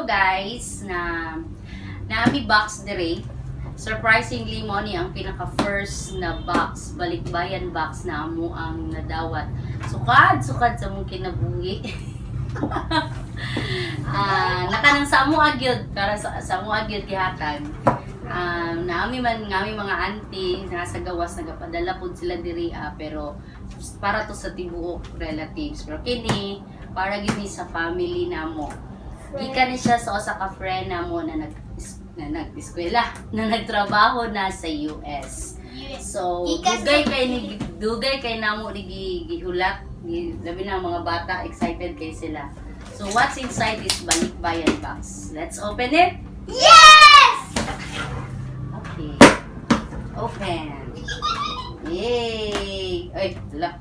Hello guys, naami box dire. Surprisingly mo ni ang pinaka first na box, Balikbayan box na amo ang nadawat. Sukad sa mong kinabuhi. Nakanang sa amo agyod para sa amo agyod gihatag. Naami mga auntie nasa gawas nagapadala pud sila diri pero para to sa tibuok relatives. Pero kini para gini sa family namo. Gikan ni siya sa usa ka friend namo na nag-eskwela, na nagtrabaho na sa US. So, dugay kay namo ni gihulat, labi na mga bata excited kay sila. So, what's inside this Balikbayan box? Let's open it. Yes! Okay. Open. Yay! Ay, wala.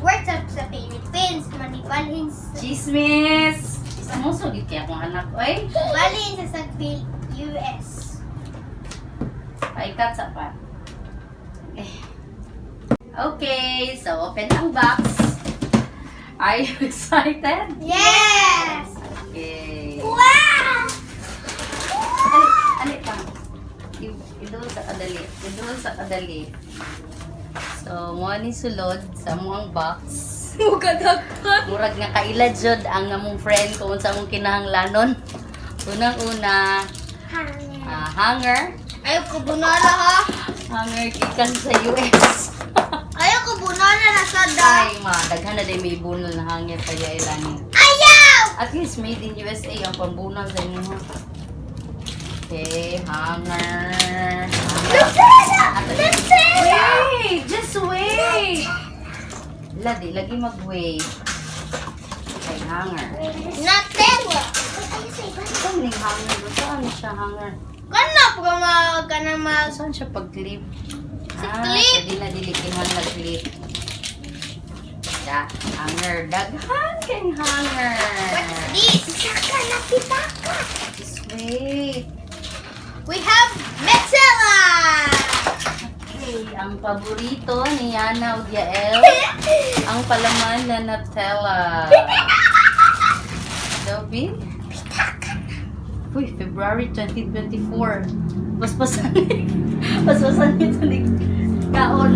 Nag-work sa Philippines, manibalhin sa Chismis! Samuso, di kaya akong anak. Oy! balhin sa US. Ay, katsa pa. Okay, so open ang box. Are you excited? Yes! Okay. Wow! Ano pa? Idul sa kadali. So, mo ni sulod sa among box. Murag nga kaila jud ang among friend kung unsa among kinahanglanon. Unang-una, hanger. Ayaw ko bunala ha. Hanger gikan sa US. Ayaw ko bunala na sada. Ay, daghan na day may bunal na hanger kaya ilani. Ayaw! At least made in USA ang pambunal sa inyo. Okay, hanger. Wait! Just wait! Lagi mag-wait. Okay, hanger. Nutella. Saan yung hanger? Saan siya hanger? Saan siya pag-clip? clip. Pwede na dilikihan na clip. Yeah, hanger. Daghan kayong hanger. What's this? Saka na pitaka. Just wait. We have Nutella. Okay, ang paborito ni Yana o Yael, ang palaman na Nutella. Dobby? Uy, February 2024. Basbasan ito ni Kaon.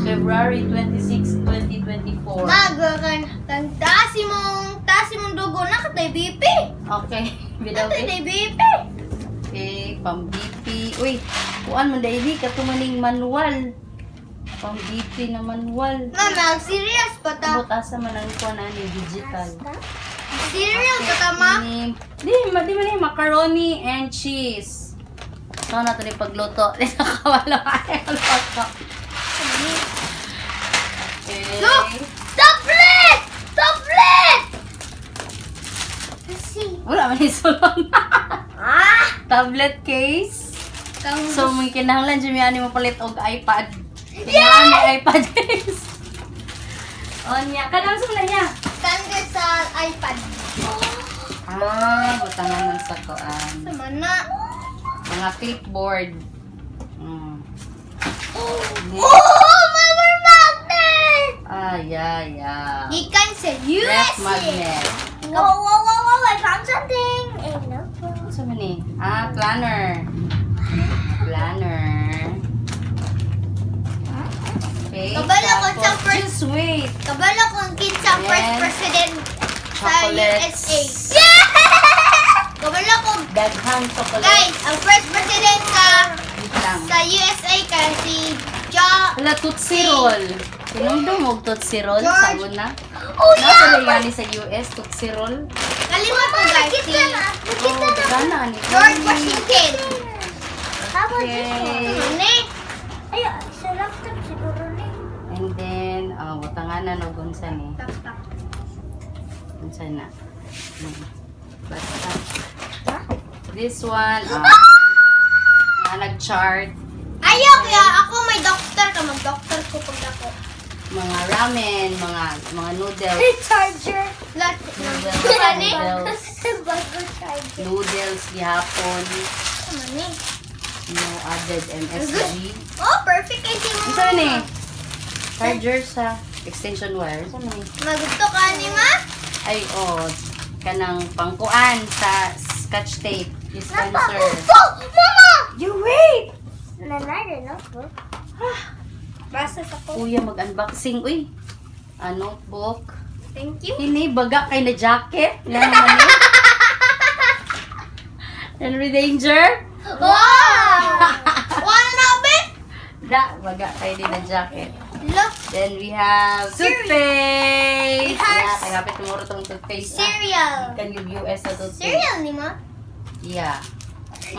February 26, 2024. Kang tasimong dugo na katay BP. Okay, Katay BP. Okay, pang BP. Uy, kuan mo dahil katumaning manual. Pang BP na manual. Mama, serious pa ta. Butasa man ang kuan ani digital. Serious pa ta, ma? Di man ni macaroni and cheese. So na to ni pagluto. Nakawala ay luto. Okay. Look! Tablet! Tablet! Let's see. Wala man ni sulong. Tablet case. So, may kinahanglan dyan yan mo palit og iPad. Kailangan may iPad case. O niya. Kanang sula niya. Tanda sa iPad. Butangan ng sakoan. Sama na. Mga clipboard. Mama magnet! Yeah. Gikan sa Ref USA. magnet. Wow, I found something. Ano man ni? Planner. Okay. Kabala ko sa tapos, first- just wait. Kabala ko ang kid sa first Yes. president sa Chocolates. USA. Yeah! Kabala ko, Daghang chocolate. guys, ang first president Wait lang. sa USA si John. Wala, Tootsie Roll. Sinundong mo Tootsie Roll? George. Sabon na? Oh, Nasa yan sa US, Tootsie Roll? Kalimot ko, guys, si Gana ni. George Washington. Okay. Ano ay, sa laptop siguro ni. And then, butanganan o gunsa ni. Laptop. Gunsa na. Basta. This one, nag-chart. Ayaw, kaya ako may doctor ka. Mag-doctor ko pag ako. Mga ramen, mga noodles. Charger. Noodles. Bago charger. Noodles, gihapon. Ano ni? No added MSG. Oh, perfect. Ay, si Ito ni. Charger sa extension wire. Saan na Magusto ka ni ma? Ay, kanang pangkuan sa scotch tape. Dispenser. Mama! You wait! Nanay, no? Basta sa ko. Kuya, mag-unboxing. Uy, notebook. Thank you. Hini, baga kay na jacket. Nga naman eh. Henry Danger. Wow! Wala na be? Da, baga kay din na jacket. Look, Then we have toothpaste. It has- Yeah, tagapit mo itong toothpaste. cereal. Can you US na toothpaste? Cereal ni ma? Yeah.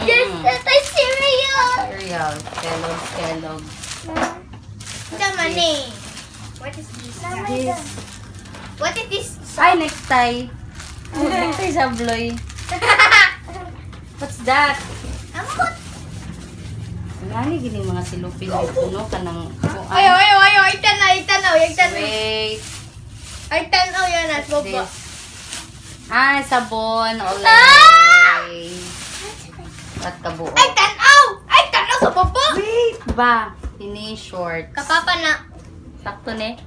Yes, that's a cereal. Cereal. Kellogg's. Tama ni. What is this? This. What is this? Ay, necktie. Oh, necktie sa bloy. What's that? Ang hot. Ngani gini mga silupin ng puno ka ng kuan. Ayo, ay tanaw. Wait. Ay tanaw yan at What's baba. this? Ay, sabon. Olay. At kabuo. Ay tanaw sa baba. Wait ba? Ini shorts. Kapapa na. Sakto ne.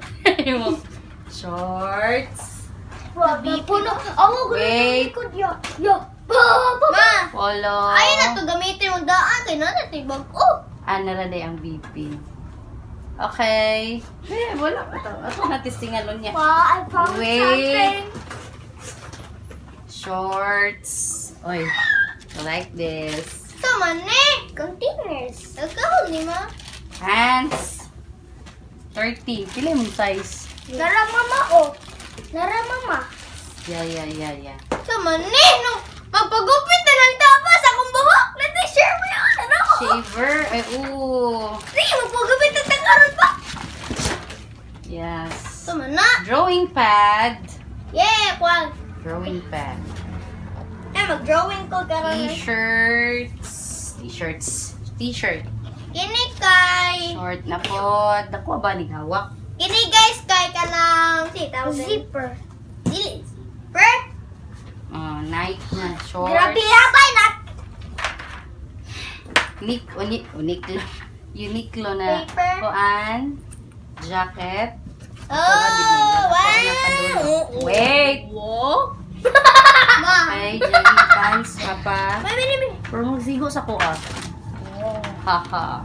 Shorts. Wabi puno. Awo Wait. Yo. Ma. Polo. Ay na to gamitin mo daan kay na tibag. Oh. Ano na day ang BP. Okay. Wala. Ito na testingan nun niya. Pa, I found Wait. something. Shorts. Oy. Like this. Tama ni. Containers. Alcohol ni ma. Pants. 30. Pila yung size? Nara mama oh. Nara mama. Yeah. Tama ni. No. Magpagupit na lang tapos akong buhok. Let's share mo yun. Ano ko? Shaver. Ay, ooh. Sige, magpagupit na tangkaroon pa. Yes. Tama na. Drawing pad. Yeah, kwag. Drawing pad. Mag-drawing ko karon. T-shirt. Kini kay. Short na po. Dako ba ni hawak? Kini guys kay kanang zipper. Dili. Zipper? Nike na short. Grabe labay na. Uniqlo na Paper. kuan. Jacket. Oh, wow. Wait. Ma. Ay, jogging pants ka pa. Mami. Pero magsigo sa kuha. Haha.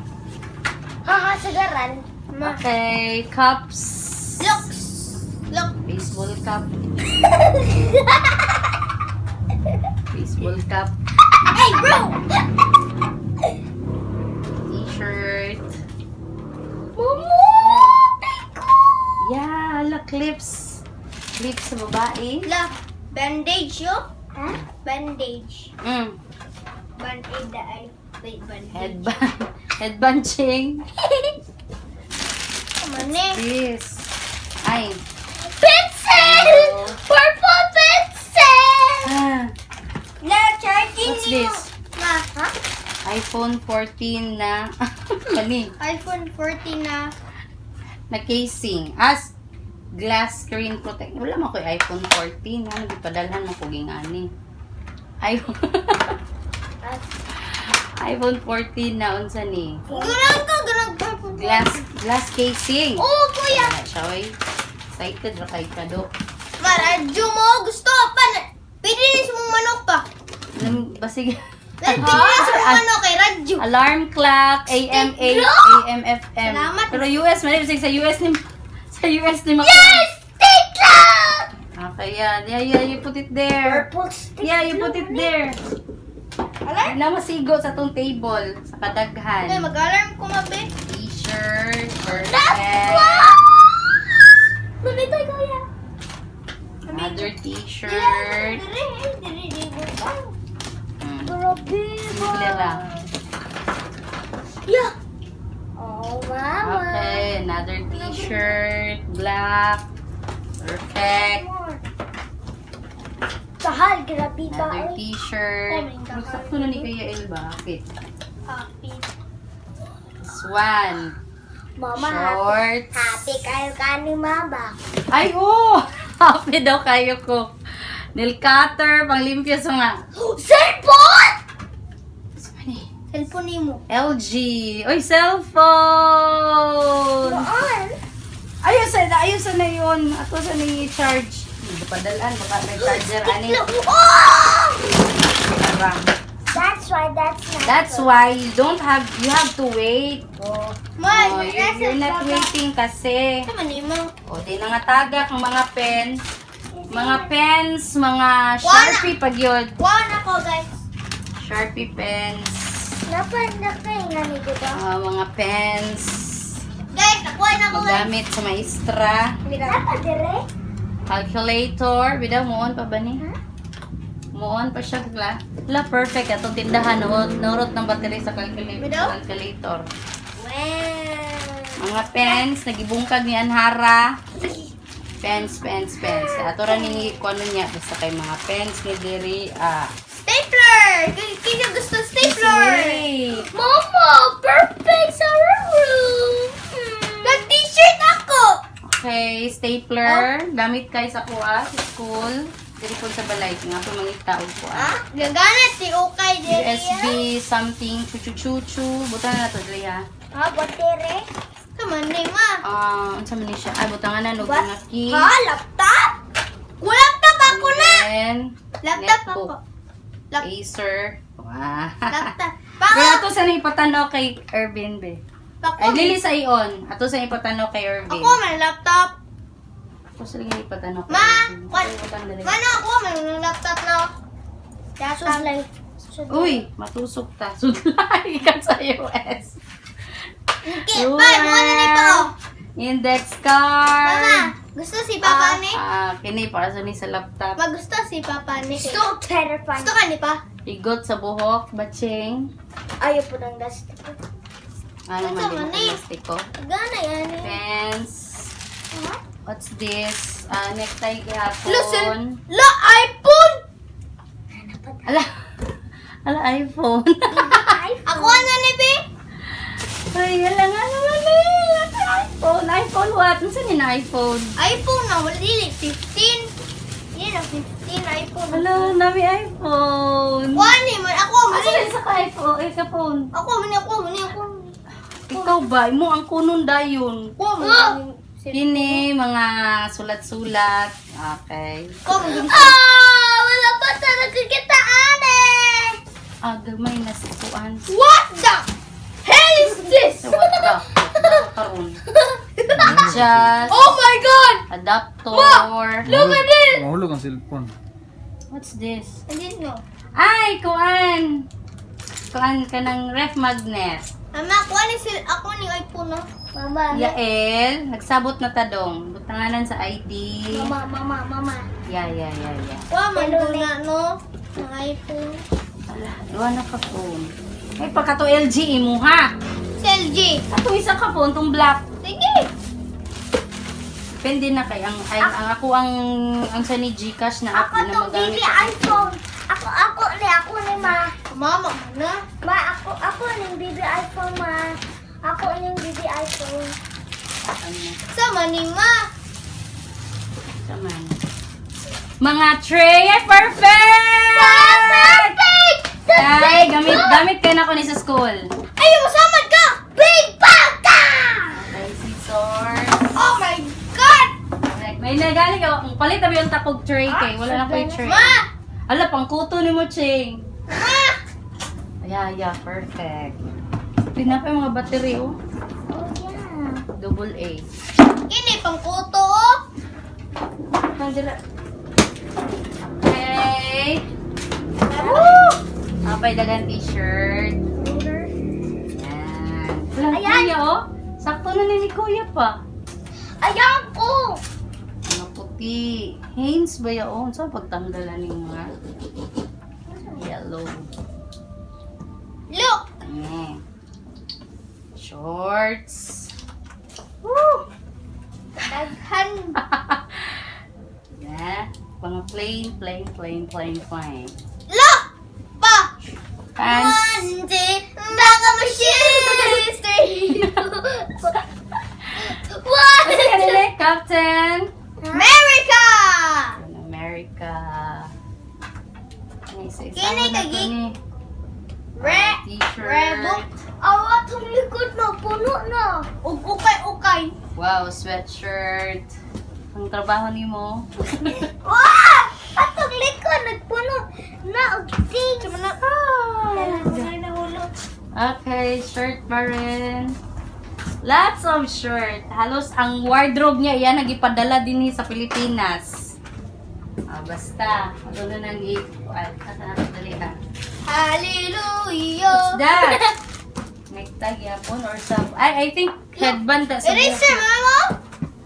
Haha, sagaran. Ma. Okay, cups. Look. Baseball cup. Baseball cup. Hey, bro. T-shirt. Momo. Yeah, hala, clips. Clips sa babae. La, bandage yo. Bandage. Band-aid na ay. Wait, bandage. Headbanding. Mani. This. Ay. Pencil! Purple pencil! La, charging What's niyo. this? Ma, ha? iPhone 14 na. Kani. iPhone 14 na. Na casing. As glass screen protect. Wala mo ko iPhone 14. Ano, gipadalhan mo ko gingani. iPhone. iPhone 14 na unsa ni. Ganang purple. Glass casing. Oh, kuya. Siya ay excited ra kay kado. Maradyo mo. Gusto pa na. Pwede rin sa mong manok pa. Basig. Pwede rin sa mong manok kay Radyo. Alarm clock, AM, FM. Salamat. Pero US, malibig sa US ni Mac. Yes! Take lang! Okay, yeah, you put it there. Purple stick. Yeah, you put it there. Alarm? Na masigo sa tong table, sa Okay, kadaghan. mag-alarm ko mabe. T-shirt, That's perfect. wow! Mamitoy ko yan. Another t-shirt. Grabe Simple lang. Yeah. Oh, mama. Okay, another t-shirt, black. Perfect. Tahal, grabe ba? Another t-shirt. Sakto na ni Kuya El ba? Fit. Happy. This one. Mama, Shorts. happy kayo ka ni mama. Ay, oh! Happy daw kayo ko. Nail cutter, panglimpyo sa nga. Cellphone! Saan Cellphone ni mo. LG. Oy, cellphone! Saan? Ayos sa na yun. Ato sa na i-charge. Padalaan, baka may charger, ani. Oh! Tara. That's why You have to wait. Ma, Oh, you're not waiting kasi. Tama ni mo. O, di na nga tagak ang mga pen. Mga pens, mga Sharpie pag yun. Kuha na ko, guys. Sharpie pens. Napanda kayo nga ni diba? Mga pens. Guys, nakuha na ko, guys. Magamit sa maestra. Napadire? Calculator. Bidaw, muon pa ba ni? Muon pa siya, gla. La, perfect. Atong tindahan. Nurot ng battery sa Bidaw? calculator. Wow. Mga pens, nagibungkag ni Anhara. Pens. Ato ra ni kuno niya basta kay mga pens ni diri. Stapler! Kaya gusto stapler! Wait. Mama, perfect sa room! Nag-t-shirt ako! Okay, stapler. Gamit kay sa kuha sa school. Diri po sa balay nga po mangita og kuha. Gaganit si Okay diri. USB something chuchu. Butan na to diri ha. Batere? Kaman ni ma. Unsa man ni siya? Ay butangan na og mga key. Ha? Laptop? Laptop ako na! Then, Laptop netbook. ako. Acer. Wow. Laptop. Pero ato sa ni ipatanaw kay Irvin be. Ay dili sa iyon. Ato sa ipatanaw kay Irvin. Ako may laptop. Ako sa lagi ipatanaw kay Ma! Irvin. Mano ako may laptop na. Sudlay. Uy, matusok ta. Sudlay ka sa US. Okay, pa, mo na ni pa. Index card. Mama, gusto si Papa ni? Kini para sa ni sa laptop. Gusto si Papa ni. Gusto terrifying. Gusto ka ni pa? Igot sa buhok, batching. Ayaw po ng gas. Ano Ito man man din eh. plastic ko. Gana yan eh. Pens. What's this? Necktie Listen. gihapon. La, iPhone! Ala. Ala iPhone. Ako na ni Be? Ay, ala nga naman eh. iPhone. iPhone what? Ano saan na iPhone? iPhone na, wala dili. 15. Yan ang 15 iPhone. Ala, nami iPhone. Wani man, ako man. Ano saan sa ka-iPhone? Ka phone. Ako man. Ikaw ba? Mo ang kunon dayon. Ako man. Kini, mga sulat-sulat. Okay. Ako man. Wala pa sa nagkikitaan eh. Gamay na sa kuan. What the hell is this? So, what the? Karon. Just Oh my God! adapter. Look at this! Mahulog ang cellphone. What's this? I didn't know. Ay, kuan. Kuan ka ng ref magnet. Mama, ako ni iPhone no? Mama. Yael, nagsabot na tadong. Butanganan sa ID. Mama. Yeah. Wa man ko na no? Ang iPhone. Ala, iwan na ka phone. Ay, pagka to LG mo ha. Si LG. Kato isa ka phone, tong black. Sige. Depende na kay ang ako ang sa ni Gcash na app na magamit. iPhone. Ako ni ma. Mama na. Ma, ako ni baby iPhone ma. Ako ni baby iPhone. Sama ni ma. Saman. Mga tray, ay perfect! Perfect! Ay, gamit kayo na ko ni sa school. Ay, masamad ka! Big Baka! Okay, scissors. Oh my God! May nagaling ako. Palit na ba yung takog tray kay? Wala na ko yung tray. Ma! Ala, pang kuto ni mo, Ching. Ma! Yeah, perfect. Pinapa yung mga battery, oh. Oh yeah. Double A. Kini pang kuto oh. Nandila. Okay. Woo! Apay dagan t-shirt. Yan. Wala, Ayan. kuya, oh. Sakto na ni kuya pa. Ayan ko! Mga puti. Hanes ba yaon? Saan pagtanggalan ni mga yellow? Look! Shorts. Woo! Daghan. Yeah. Mga plain. Look! Pa! Pants. 1, 2, baka machines! 3, 1, What's ka nila? Captain? America! America. Ay, isa-isa Kini mo na to kagi- ni. Red T-shirt. Rebel. Awat ang likod na, puno na. Ukay-ukay. Wow, sweatshirt. Ang trabaho ni mo. Wow! Atong likod, nagpuno na. Ting. Sama na. Okay, shirt pa rin. Lots of shirt. Halos ang wardrobe niya, yan nagipadala din sa Pilipinas. Basta. Ano na nang dali ha. Hallelujah. What's that? Necktie yapon or some... I think headband. Eraser, Mama.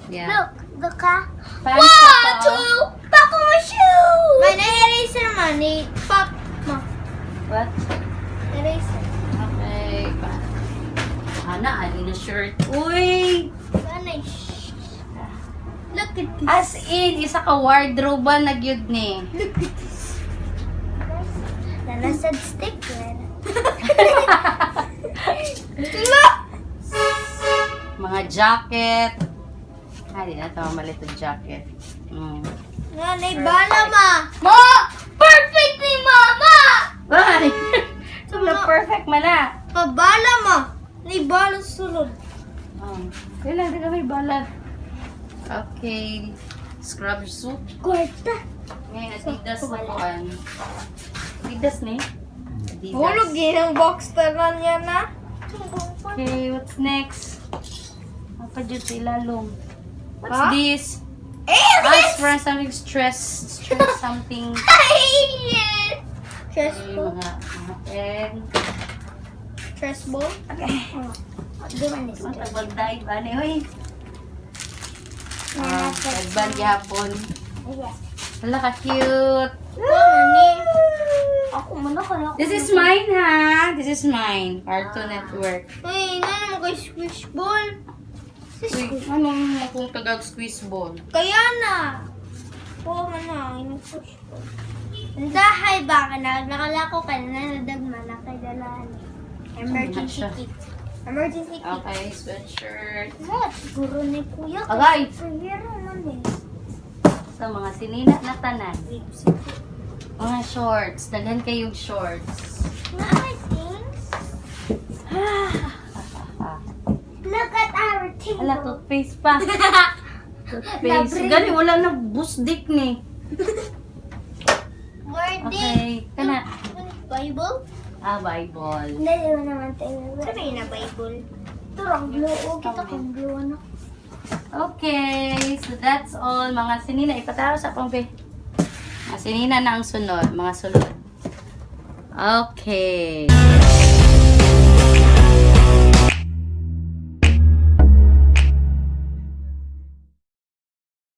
Yeah. Look ka. Pants One, pa. two, pako mo shoes. May na-eraser man ni Pop mo. What? Eraser. Okay. Ana, ali na shirt. Uy! Vanish. Look at this. As in, isa ka wardrobe ba na gyud ni? Look at this. Nanasad sticker. Look! Mga jacket. Di na ito malit ang jacket. Nanay, bala ma! Ma! Perfect ni Mama! Ay! So, perfect man na. Pabala ma! Nay, bala sulod. Kailan na may balat. Okay. Scrub suit. Kwarta. Ngayon, Adidas na kuan. Adidas ni? Adidas. Hulog din ang box talan niya na. Okay, what's next? Apa dyan sa ilalong? What's Huh? this? Alice! For something stress something. Yes! Okay, Stressful. mga pen. Stressful? Okay. Di man is Ang tagbagday ba ni? Uy. Headband yapon. Yes. Wala ka cute. Mani. Ako muna ka na. This is mine ha. This is mine. Cartoon Network. Ay, nga naman kay squish ball. Uy, anong akong tagag squeeze ball? Kaya na. Oo man na, inupush ko. Dahay ba ka na? Nakalako ka na, nadagman na kay dalaan. Emergency siya. kit. Emergency kit. Okay, sweatshirt. What? Siguro ni kuya. Agay! Superhero man eh. Sa mga sinina na tanan. Mga shorts. Daghan kayong shorts. My things. Look at our table. Ala, toothpaste pa. Toothpaste. Labre. Gani, wala na busdik ni. Word Okay, kana. Bible? Bible. Hindi, di ba naman tayo? Sabi na Bible. Ito lang, blue. O, kita kong blue ano. Okay, so that's all. Mga sinina, ipataro sa pangpe. Mga sinina na ang sunod. Mga sulod. Okay.